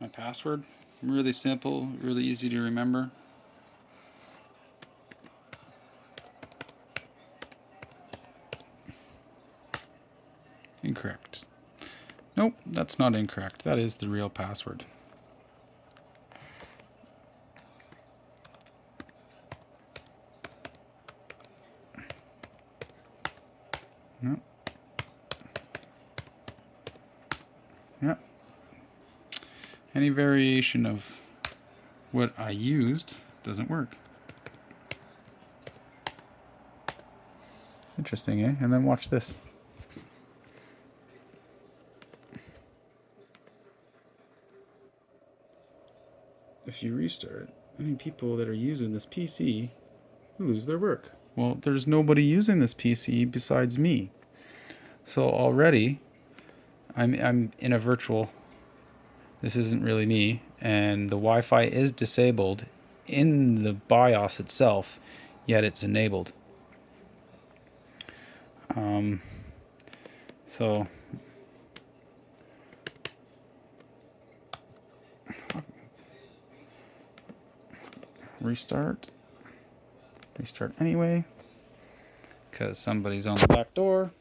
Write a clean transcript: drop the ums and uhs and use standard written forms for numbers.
my password. Really simple, really easy to remember. Incorrect. Nope, that's not incorrect. That is the real password. Nope. Yep. Any variation of what I used doesn't work. Interesting, eh? And then watch this. If you restart, any people that are using this PC lose their work. Well, there's nobody using this PC besides me. So already, I'm in a virtual. This isn't really me, and the Wi-Fi is disabled in the BIOS itself, yet it's enabled. So restart anyway, because somebody's on the back door.